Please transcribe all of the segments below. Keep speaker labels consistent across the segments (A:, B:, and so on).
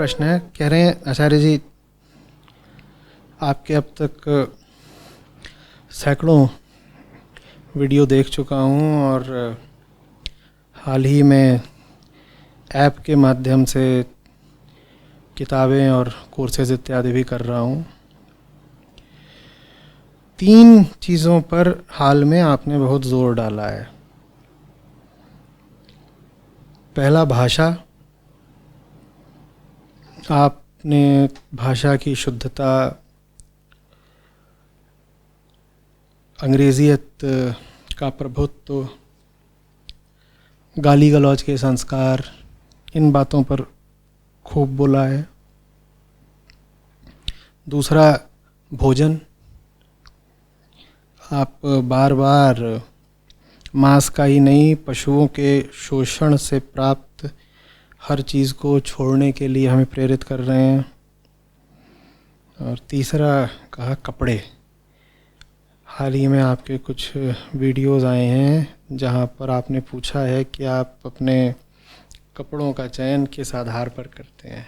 A: प्रश्न है। कह रहे हैं आचार्य जी, आपके अब तक सैकड़ों वीडियो देख चुका हूँ और हाल ही में ऐप के माध्यम से किताबें और कोर्सेज इत्यादि भी कर रहा हूँ। 3 चीज़ों पर हाल में आपने बहुत ज़ोर डाला है। पहला, भाषा। आपने भाषा की शुद्धता, अंग्रेज़ियत का प्रभुत्व, गाली गलौज के संस्कार, इन बातों पर खूब बोला है। दूसरा, भोजन। आप बार बार मांस का ही नहीं, पशुओं के शोषण से प्राप्त हर चीज़ को छोड़ने के लिए हमें प्रेरित कर रहे हैं। और तीसरा कहा, कपड़े। हाल ही में आपके कुछ वीडियोस आए हैं जहां पर आपने पूछा है कि आप अपने कपड़ों का चयन किस आधार पर करते हैं।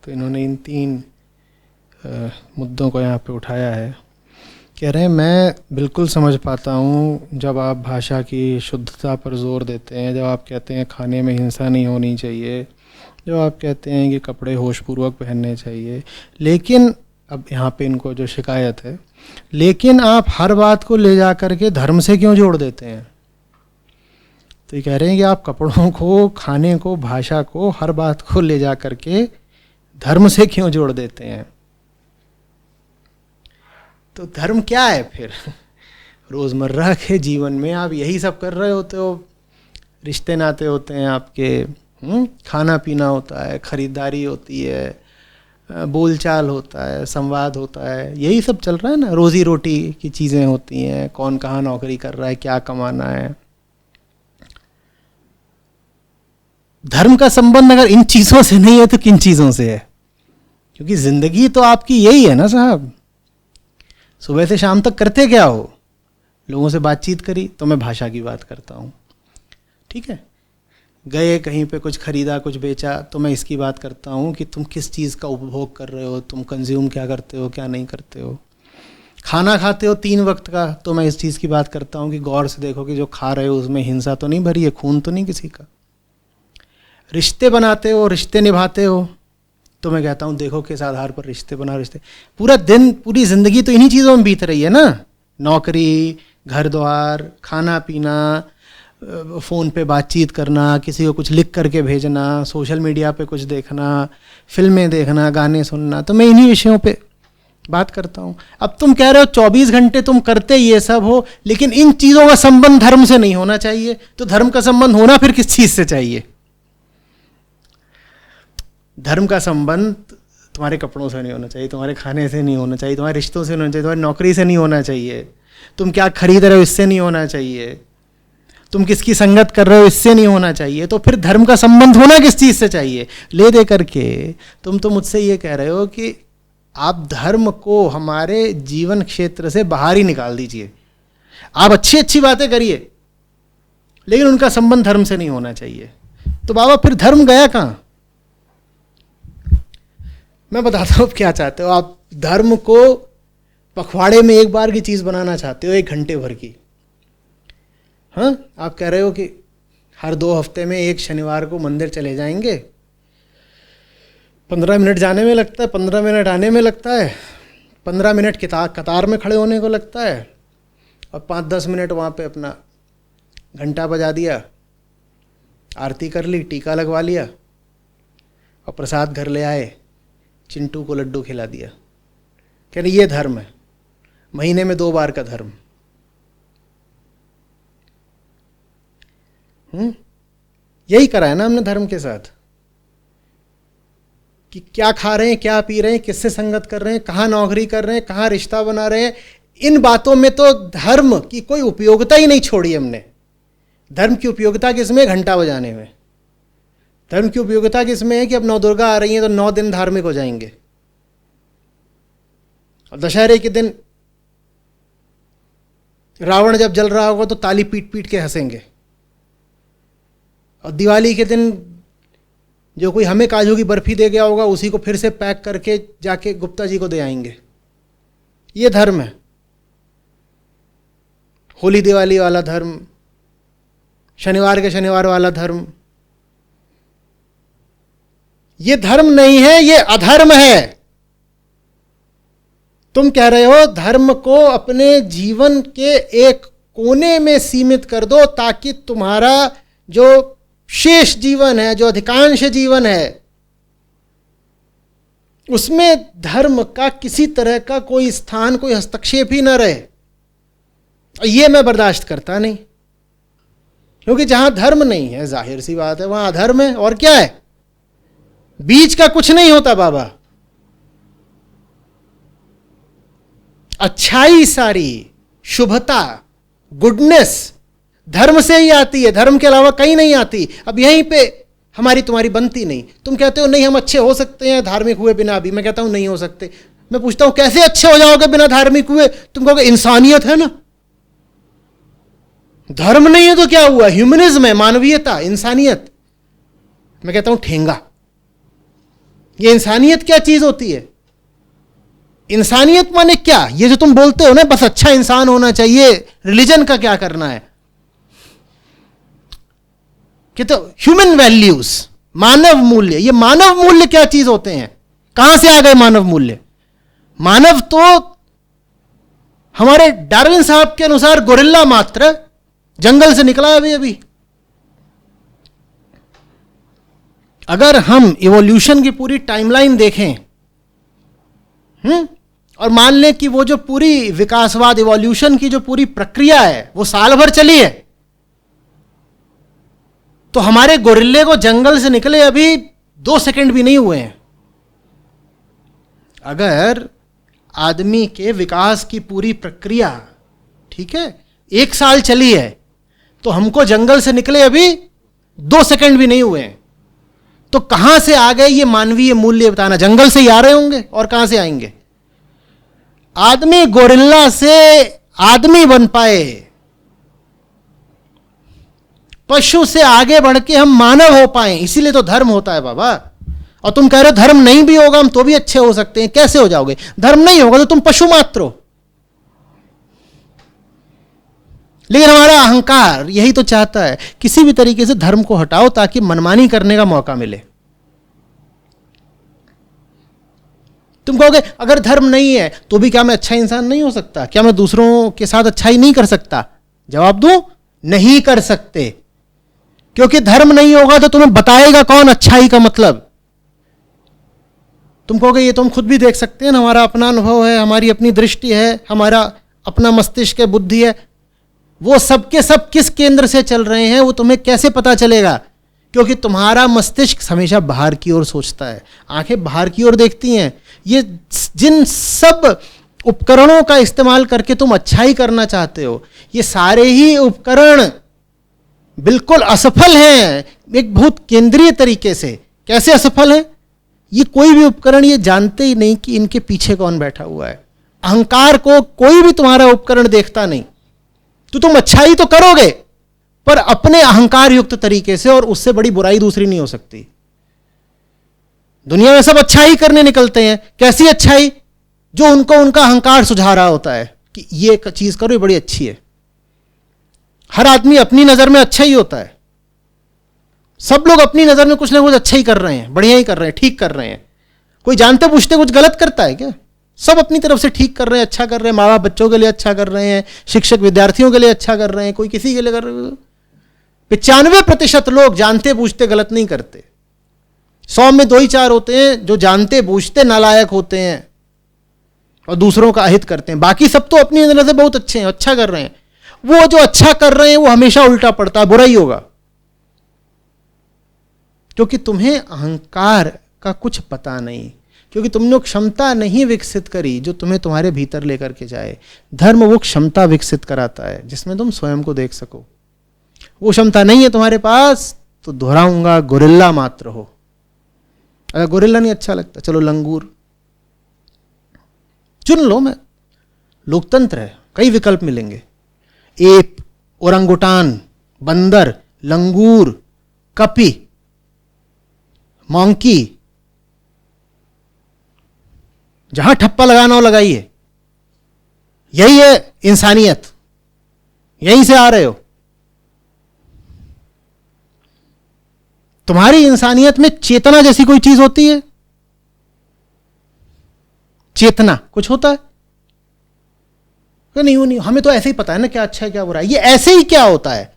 A: तो इन्होंने इन 3 मुद्दों को यहाँ पे उठाया है। कह रहे हैं मैं बिल्कुल समझ पाता हूँ जब आप भाषा की शुद्धता पर जोर देते हैं, जब आप कहते हैं खाने में हिंसा नहीं होनी चाहिए, जब आप कहते हैं कि कपड़े होशपूर्वक पहनने चाहिए, लेकिन अब यहाँ पे इनको जो शिकायत है, लेकिन आप हर बात को ले जा कर के धर्म से क्यों जोड़ देते हैं। तो ये कह रहे हैं कि आप कपड़ों को, खाने को, भाषा को, हर बात को ले जा कर के धर्म से क्यों जोड़ देते हैं। तो धर्म क्या है फिर? रोज़मर्रा के जीवन में आप यही सब कर रहे होते हो। रिश्ते नाते होते हैं आपके, खाना पीना होता है, खरीदारी होती है, बोलचाल होता है, संवाद होता है, यही सब चल रहा है ना। रोज़ी रोटी की चीज़ें होती हैं, कौन कहाँ नौकरी कर रहा है, क्या कमाना है। धर्म का संबंध अगर इन चीज़ों से नहीं है तो किन चीज़ों से है? क्योंकि ज़िंदगी तो आपकी यही है ना साहब। सुबह से शाम तक करते क्या हो? लोगों से बातचीत करी, तो मैं भाषा की बात करता हूँ, ठीक है। गए कहीं पे, कुछ खरीदा, कुछ बेचा, तो मैं इसकी बात करता हूँ कि तुम किस चीज़ का उपभोग कर रहे हो, तुम कंज्यूम क्या करते हो, क्या नहीं करते हो। खाना खाते हो 3 वक्त का, तो मैं इस चीज़ की बात करता हूँ कि गौर से देखो कि जो खा रहे हो उसमें हिंसा तो नहीं भरी है, खून तो नहीं किसी का। रिश्ते बनाते हो, रिश्ते निभाते हो, तो मैं कहता हूँ देखो किस आधार पर रिश्ते बना। रिश्ते पूरा दिन, पूरी ज़िंदगी तो इन्हीं चीज़ों में बीत रही है ना। नौकरी, घर द्वार, खाना पीना, फ़ोन पे बातचीत करना, किसी को कुछ लिख करके भेजना, सोशल मीडिया पे कुछ देखना, फिल्में देखना, गाने सुनना, तो मैं इन्हीं विषयों पे बात करता हूँ। अब तुम कह रहे हो 24 घंटे तुम करते ये सब हो, लेकिन इन चीज़ों का संबंध धर्म से नहीं होना चाहिए। तो धर्म का संबंध होना फिर किस चीज़ से चाहिए? धर्म का संबंध तुम्हारे कपड़ों से नहीं होना चाहिए, तुम्हारे खाने से नहीं होना चाहिए, तुम्हारे रिश्तों से नहीं होना चाहिए, तुम्हारी नौकरी से नहीं होना चाहिए, तुम क्या खरीद रहे हो इससे नहीं होना चाहिए, तुम किसकी संगत कर रहे हो इससे नहीं होना चाहिए। तो फिर धर्म का संबंध होना किस चीज़ से चाहिए? ले दे करके तुम तो मुझसे ये कह रहे हो कि आप धर्म को हमारे जीवन क्षेत्र से बाहर ही निकाल दीजिए। आप अच्छी अच्छी बातें करिए, लेकिन उनका संबंध धर्म से नहीं होना चाहिए। तो बाबा फिर धर्म गया कहाँ? मैं बताता हूँ क्या चाहते हो। आप धर्म को पखवाड़े में एक बार की चीज़ बनाना चाहते हो, 1 घंटे भर की। हाँ, आप कह रहे हो कि हर 2 हफ्ते में एक शनिवार को मंदिर चले जाएंगे, 15 मिनट जाने में लगता है, 15 मिनट आने में लगता है, 15 मिनट कतार में खड़े होने को लगता है, और 5-10 मिनट वहाँ पे अपना घंटा बजा दिया, आरती कर ली, टीका लगवा लिया, और प्रसाद घर ले आए, चिंटू को लड्डू खिला दिया। कह रहे ये धर्म है, महीने में 2 बार का धर्म। यही करा है ना हमने धर्म के साथ, कि क्या खा रहे हैं, क्या पी रहे हैं, किससे संगत कर रहे हैं, कहाँ नौकरी कर रहे हैं, कहाँ रिश्ता बना रहे हैं। इन बातों में तो धर्म की कोई उपयोगिता ही नहीं छोड़ी हमने। धर्म की उपयोगिता किसमें? घंटा बजाने में। धर्म की उपयोगिता किसमें है कि अब 9 दुर्गा आ रही हैं तो 9 दिन धार्मिक हो जाएंगे, और दशहरे के दिन रावण जब जल रहा होगा तो ताली पीट पीट के हंसेंगे, और दिवाली के दिन जो कोई हमें काजू की बर्फी दे गया होगा उसी को फिर से पैक करके जाके गुप्ता जी को दे आएंगे। ये धर्म है, होली दिवाली वाला धर्म, शनिवार के शनिवार वाला धर्म। ये धर्म नहीं है, ये अधर्म है। तुम कह रहे हो धर्म को अपने जीवन के एक कोने में सीमित कर दो ताकि तुम्हारा जो शेष जीवन है, जो अधिकांश जीवन है, उसमें धर्म का किसी तरह का कोई स्थान, कोई हस्तक्षेप ही न रहे। ये मैं बर्दाश्त करता नहीं, क्योंकि जहां धर्म नहीं है जाहिर सी बात है वहां अधर्म है। और क्या है, बीच का कुछ नहीं होता बाबा। अच्छाई सारी, शुभता, गुडनेस धर्म से ही आती है, धर्म के अलावा कहीं नहीं आती। अब यहीं पे हमारी तुम्हारी बनती नहीं। तुम कहते हो नहीं हम अच्छे हो सकते हैं धार्मिक हुए बिना भी, मैं कहता हूं नहीं हो सकते। मैं पूछता हूं कैसे अच्छे हो जाओगे बिना धार्मिक हुए? तुम कहोगे इंसानियत है ना। धर्म नहीं है तो क्या हुआ? ह्यूमनिज्म है, मानवीयता, इंसानियत। मैं कहता हूं ठेंगा। ये इंसानियत क्या चीज होती है? इंसानियत माने क्या? ये जो तुम बोलते हो ना बस अच्छा इंसान होना चाहिए, रिलीजन का क्या करना है? कि तो ह्यूमन वैल्यूज, मानव मूल्य। ये मानव मूल्य क्या चीज होते हैं? कहां से आ गए मानव मूल्य? मानव तो हमारे डार्विन साहब के अनुसार गोरिल्ला मात्र, जंगल से निकला है अभी। अगर हम इवोल्यूशन की पूरी टाइमलाइन देखें और मान लें कि वो जो पूरी विकासवाद, इवोल्यूशन की जो पूरी प्रक्रिया है वो साल भर चली है, तो हमारे गोरिल्ले को जंगल से निकले अभी 2 सेकंड भी नहीं हुए हैं। अगर आदमी के विकास की पूरी प्रक्रिया, ठीक है, 1 साल चली है, तो हमको जंगल से निकले अभी 2 सेकंड भी नहीं हुए हैं। तो कहां से आ गए ये मानवीय मूल्य बताना? जंगल से ही आ रहे होंगे, और कहां से आएंगे? आदमी गोरिल्ला से आदमी बन पाए, पशु से आगे बढ़ के हम मानव हो पाए, इसीलिए तो धर्म होता है बाबा। और तुम कह रहे हो धर्म नहीं भी होगा हम तो भी अच्छे हो सकते हैं। कैसे हो जाओगे? धर्म नहीं होगा तो तुम पशु मात्र हो। लेकिन हमारा अहंकार यही तो चाहता है किसी भी तरीके से धर्म को हटाओ ताकि मनमानी करने का मौका मिले। तुम कहोगे अगर धर्म नहीं है तो भी क्या मैं अच्छा इंसान नहीं हो सकता? क्या मैं दूसरों के साथ अच्छाई नहीं कर सकता? जवाब दूं, नहीं कर सकते। क्योंकि धर्म नहीं होगा तो तुम्हें बताएगा कौन अच्छाई का मतलब। तुम कहोगे ये तो हम खुद भी देख सकते हैं ना, हमारा अपना अनुभव है, हमारी अपनी दृष्टि है, हमारा अपना मस्तिष्क है, बुद्धि है। वो सबके सब किस केंद्र से चल रहे हैं वो तुम्हें कैसे पता चलेगा? क्योंकि तुम्हारा मस्तिष्क हमेशा बाहर की ओर सोचता है, आंखें बाहर की ओर देखती हैं। ये जिन सब उपकरणों का इस्तेमाल करके तुम अच्छाई करना चाहते हो, ये सारे ही उपकरण बिल्कुल असफल हैं, एक बहुत केंद्रीय तरीके से। कैसे असफल हैं? ये कोई भी उपकरण ये जानते ही नहीं कि इनके पीछे कौन बैठा हुआ है। अहंकार को कोई भी तुम्हारा उपकरण देखता नहीं। तो तुम अच्छाई तो करोगे पर अपने अहंकार युक्त तरीके से, और उससे बड़ी बुराई दूसरी नहीं हो सकती। दुनिया में सब अच्छाई करने निकलते हैं। कैसी अच्छाई? जो उनको उनका अहंकार सुझा रहा होता है कि ये चीज करो, ये बड़ी अच्छी है। हर आदमी अपनी नजर में अच्छा ही होता है। सब लोग अपनी नजर में कुछ ना कुछ अच्छा ही कर रहे हैं, बढ़िया ही कर रहे हैं, ठीक कर रहे हैं। कोई जानते पूछते कुछ गलत करता है क्या? सब अपनी तरफ से ठीक कर रहे हैं, अच्छा कर रहे हैं। माँ बाप बच्चों के लिए अच्छा कर रहे हैं, शिक्षक विद्यार्थियों के लिए अच्छा कर रहे हैं, कोई किसी के लिए कर रहे हैं। 95% लोग जानते पूछते गलत नहीं करते। 100 में 2 ही 4 होते हैं जो जानते बूझते नालायक होते हैं और दूसरों का अहित करते हैं। बाकी सब तो अपनी नजर से बहुत अच्छे हैं, अच्छा कर रहे हैं। वो जो अच्छा कर रहे हैं वो हमेशा उल्टा पड़ता है, बुरा ही होगा। क्योंकि तुम्हें अहंकार का कुछ पता नहीं, क्योंकि तुमने क्षमता नहीं विकसित करी जो तुम्हें तुम्हारे भीतर लेकर के जाए। धर्म वो क्षमता विकसित कराता है जिसमें तुम स्वयं को देख सको। वो क्षमता नहीं है तुम्हारे पास तो दोहराऊंगा, गोरिल्ला मात्र हो। अगर गोरिल्ला नहीं अच्छा लगता, चलो लंगूर चुन लो। मैं लोकतंत्र है, कई विकल्प मिलेंगे। एप, ओरंगुटान, बंदर, लंगूर, कपी, मॉन्की, जहां ठप्पा लगाना हो लगाइए। यही है इंसानियत, यहीं से आ रहे हो। तुम्हारी इंसानियत में चेतना जैसी कोई चीज होती है? चेतना कुछ होता है? नहीं, वो नहीं, हमें तो ऐसे ही पता है ना क्या अच्छा है क्या बुरा है। ये ऐसे ही क्या होता है?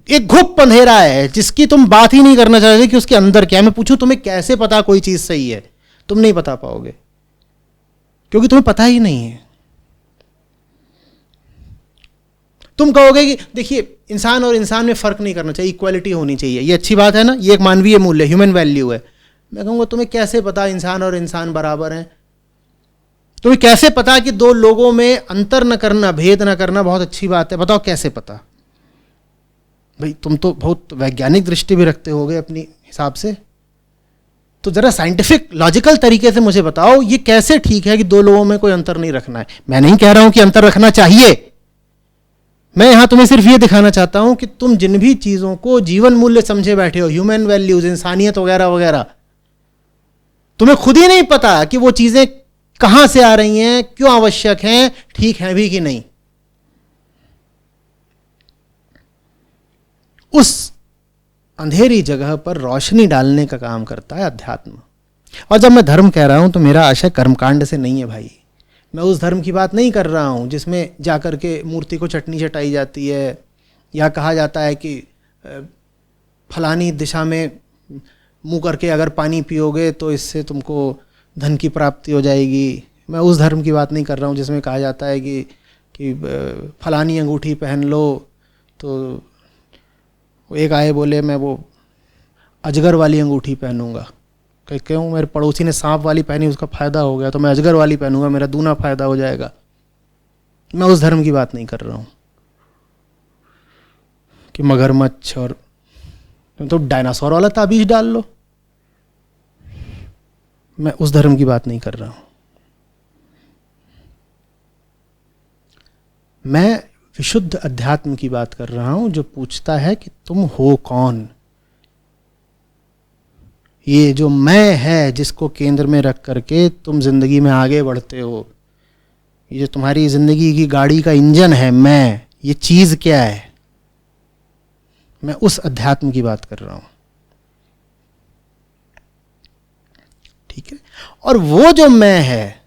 A: एक घुप अंधेरा है जिसकी तुम बात ही नहीं करना चाहते कि उसके अंदर क्या है। मैं पूछूं तुम्हें कैसे पता कोई चीज सही है, तुम नहीं बता पाओगे, क्योंकि तुम्हें पता ही नहीं है। तुम कहोगे कि देखिए इंसान और इंसान में फर्क नहीं करना चाहिए, इक्वालिटी होनी चाहिए, ये अच्छी बात है ना, ये एक मानवीय मूल्य, ह्यूमन वैल्यू है। मैं कहूंगा तुम्हें कैसे पता इंसान और इंसान बराबर हैं? तुम्हें कैसे पता कि दो लोगों में अंतर न करना, भेद न करना बहुत अच्छी बात है? बताओ कैसे पता? भाई तुम तो बहुत वैज्ञानिक दृष्टि भी रखते होगे अपनी हिसाब से, तो जरा साइंटिफिक लॉजिकल तरीके से मुझे बताओ ये कैसे ठीक है कि दो लोगों में कोई अंतर नहीं रखना है। मैं नहीं कह रहा हूं कि अंतर रखना चाहिए, मैं यहां तुम्हें सिर्फ ये दिखाना चाहता हूं कि तुम जिन भी चीजों को जीवन मूल्य समझे बैठे हो, ह्यूमन वैल्यूज, इंसानियत वगैरह वगैरह, तुम्हें खुद ही नहीं पता कि वो चीजें कहां से आ रही हैं, क्यों आवश्यक हैं, ठीक है भी कि नहीं। उस अंधेरी जगह पर रोशनी डालने का काम करता है अध्यात्म। और जब मैं धर्म कह रहा हूं तो मेरा आशय कर्मकांड से नहीं है भाई। मैं उस धर्म की बात नहीं कर रहा हूं जिसमें जाकर के मूर्ति को चटनी चटाई जाती है या कहा जाता है कि फलानी दिशा में मुंह करके अगर पानी पियोगे तो इससे तुमको धन की प्राप्ति हो जाएगी। मैं उस धर्म की बात नहीं कर रहा हूं जिसमें कहा जाता है कि फलानी अंगूठी पहन लो। तो एक आए बोले मैं वो अजगर वाली अंगूठी पहनूंगा। क्यों? मेरे पड़ोसी ने सांप वाली पहनी, उसका फायदा हो गया, तो मैं अजगर वाली पहनूंगा, मेरा दूना फायदा हो जाएगा। मैं उस धर्म की बात नहीं कर रहा हूं कि मगरमच्छ और तो डायनासोर वाला ताबीज डाल लो। मैं उस धर्म की बात नहीं कर रहा हूं। मैं विशुद्ध अध्यात्म की बात कर रहा हूं जो पूछता है कि तुम हो कौन। ये जो मैं है जिसको केंद्र में रख करके तुम जिंदगी में आगे बढ़ते हो, ये जो तुम्हारी जिंदगी की गाड़ी का इंजन है, मैं, ये चीज क्या है? मैं उस अध्यात्म की बात कर रहा हूं। ठीक है? और वो जो मैं है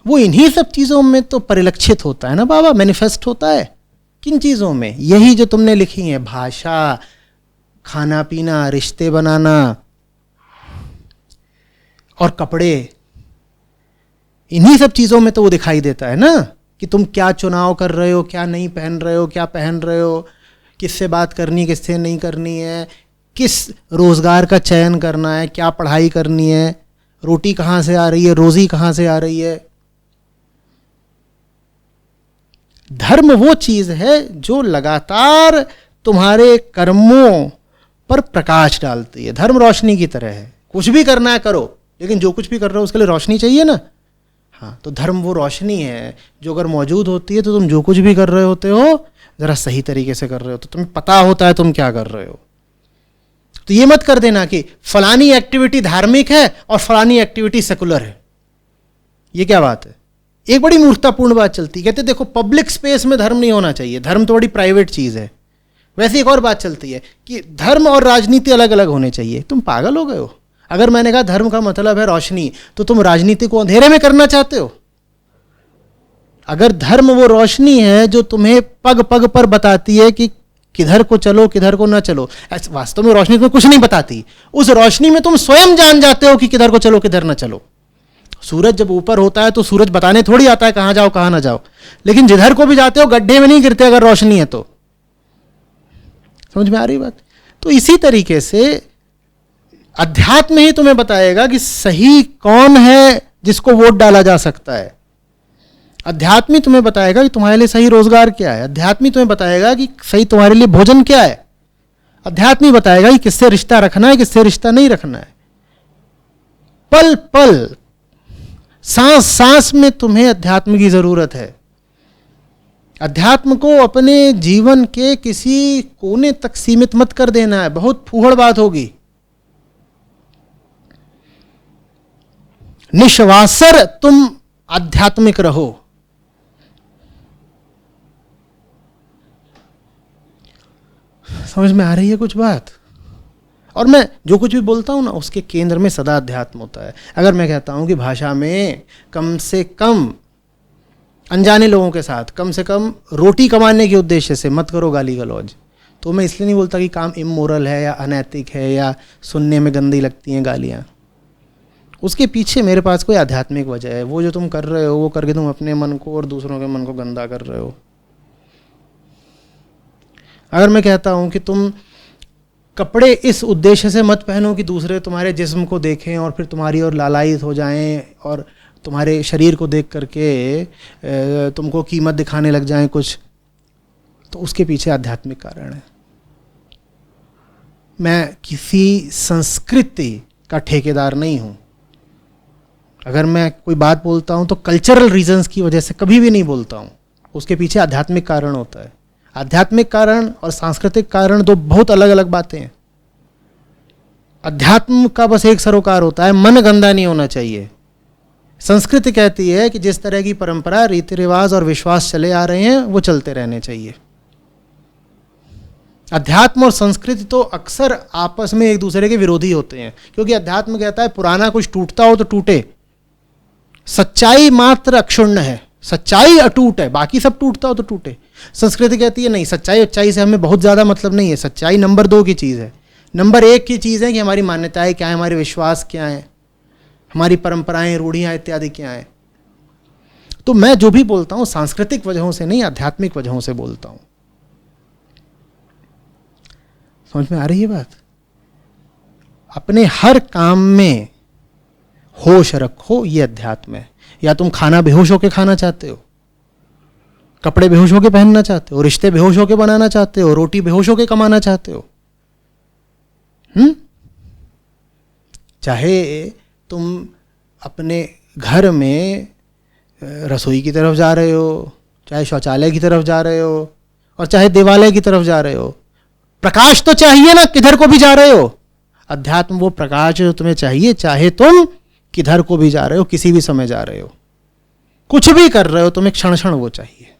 A: वो इन्हीं सब चीजों में तो परिलक्षित होता है ना बाबा, मैनिफेस्ट होता है। किन चीजों में? यही जो तुमने लिखी है, भाषा, खाना पीना, रिश्ते बनाना और कपड़े, इन्हीं सब चीजों में तो वो दिखाई देता है ना कि तुम क्या चुनाव कर रहे हो, क्या नहीं पहन रहे हो, क्या पहन रहे हो, किससे बात करनी है, किससे नहीं करनी है, किस रोजगार का चयन करना है, क्या पढ़ाई करनी है, रोटी कहां से आ रही है, रोजी कहां से आ रही है। धर्म वो चीज है जो लगातार तुम्हारे कर्मों पर प्रकाश डालती है। धर्म रोशनी की तरह है, कुछ भी करना है करो, लेकिन जो कुछ भी कर रहे हो उसके लिए रोशनी चाहिए ना। हाँ, तो धर्म वो रोशनी है जो अगर मौजूद होती है तो तुम जो कुछ भी कर रहे होते हो जरा सही तरीके से कर रहे हो, तो तुम्हें पता होता है तुम क्या कर रहे हो। तो ये मत कर देना कि फलानी एक्टिविटी धार्मिक है और फलानी एक्टिविटी सेकुलर है। ये क्या बात है? एक बड़ी मूर्खतापूर्ण बात चलती है, कहते देखो पब्लिक स्पेस में धर्म नहीं होना चाहिए, धर्म तो बड़ी प्राइवेट चीज है। वैसे एक और बात चलती है कि धर्म और राजनीति अलग अलग होने चाहिए। तुम पागल हो गए हो? अगर मैंने कहा धर्म का मतलब है रोशनी, तो तुम राजनीति को अंधेरे में करना चाहते हो? अगर धर्म वो रोशनी है जो तुम्हें पग पग पर बताती है कि किधर को चलो किधर को ना चलो, वास्तव में रोशनी तुम्हें कुछ नहीं बताती, उस रोशनी में तुम स्वयं जान जाते हो कि किधर को चलो किधर ना चलो। सूरज जब ऊपर होता है तो सूरज बताने थोड़ी आता है कहां जाओ कहां ना जाओ, लेकिन जिधर को भी जाते हो गड्ढे में नहीं गिरते अगर रोशनी है तो। समझ में आ रही बात? तो इसी तरीके से अध्यात्म ही तुम्हें बताएगा कि सही कौन है जिसको वोट डाला जा सकता है। अध्यात्म तुम्हें बताएगा कि तुम्हारे लिए सही रोजगार क्या है। अध्यात्म तुम्हें बताएगा कि सही तुम्हारे लिए भोजन क्या है। अध्यात्म बताएगा कि किससे रिश्ता रखना है किससे रिश्ता नहीं रखना है। पल पल सांस सांस में तुम्हें अध्यात्म की जरूरत है। अध्यात्म को अपने जीवन के किसी कोने तक सीमित मत कर देना है, बहुत फूहड़ बात होगी। निश्वासर तुम आध्यात्मिक रहो। समझ में आ रही है कुछ बात? और मैं जो कुछ भी बोलता हूं ना, उसके केंद्र में सदा अध्यात्म होता है। अगर मैं कहता हूं कि भाषा में कम से कम अनजाने लोगों के साथ कम से कम रोटी कमाने के उद्देश्य से मत करो गाली गलौज, तो मैं इसलिए नहीं बोलता कि काम इमोरल है या अनैतिक है या सुनने में गंदी लगती हैं गालियाँ। उसके पीछे मेरे पास कोई आध्यात्मिक वजह है। वो जो तुम कर रहे हो वो करके तुम अपने मन को और दूसरों के मन को गंदा कर रहे हो। अगर मैं कहता हूँ कि तुम कपड़े इस उद्देश्य से मत पहनो कि दूसरे तुम्हारे जिस्म को देखें और फिर तुम्हारी ओर लालायित हो जाएं और तुम्हारे शरीर को देख करके तुमको कीमत दिखाने लग जाएं कुछ, तो उसके पीछे आध्यात्मिक कारण है। मैं किसी संस्कृति का ठेकेदार नहीं हूँ। अगर मैं कोई बात बोलता हूँ तो कल्चरल रीजंस की वजह से कभी भी नहीं बोलता हूँ, उसके पीछे आध्यात्मिक कारण होता है। आध्यात्मिक कारण और सांस्कृतिक कारण दो बहुत अलग अलग बातें हैं। अध्यात्म का बस एक सरोकार होता है, मन गंदा नहीं होना चाहिए। संस्कृति कहती है कि जिस तरह की परंपरा, रीति रिवाज और विश्वास चले आ रहे हैं वो चलते रहने चाहिए। अध्यात्म और संस्कृति तो अक्सर आपस में एक दूसरे के विरोधी होते हैं, क्योंकि अध्यात्म कहता है पुराना कुछ टूटता हो तो टूटे, सच्चाई मात्र अक्षुण्ण है, सच्चाई अटूट है, बाकी सब टूटता हो तो टूटे। संस्कृति कहती है नहीं, सच्चाई से हमें बहुत ज़्यादा मतलब नहीं है, सच्चाई नंबर 2 की चीज़ है। नंबर 1 की चीज़ है कि हमारी मान्यताएं क्या है, हमारे विश्वास क्या है, हमारी परंपराएं, रूढ़ियाँ इत्यादि क्या हैं। तो मैं जो भी बोलता हूँ सांस्कृतिक वजहों से नहीं, आध्यात्मिक वजहों से बोलता हूँ। समझ में आ रही है बात? अपने हर काम में होश रखो, ये अध्यात्म है। या तुम खाना बेहोश होके खाना चाहते हो, कपड़े बेहोश होके पहनना चाहते हो, रिश्ते बेहोश होके बनाना चाहते हो, रोटी बेहोश होके कमाना चाहते हो, चाहे तुम अपने घर में रसोई की तरफ जा रहे हो, चाहे शौचालय की तरफ जा रहे हो, और चाहे देवालय की तरफ जा रहे हो, प्रकाश तो चाहिए ना, किधर को भी जा रहे हो। अध्यात्म वो प्रकाश जो तुम्हें चाहिए, चाहे तुम किधर को भी जा रहे हो, किसी भी समय जा रहे हो, कुछ भी कर रहे हो, तुम्हें क्षण क्षण वो चाहिए।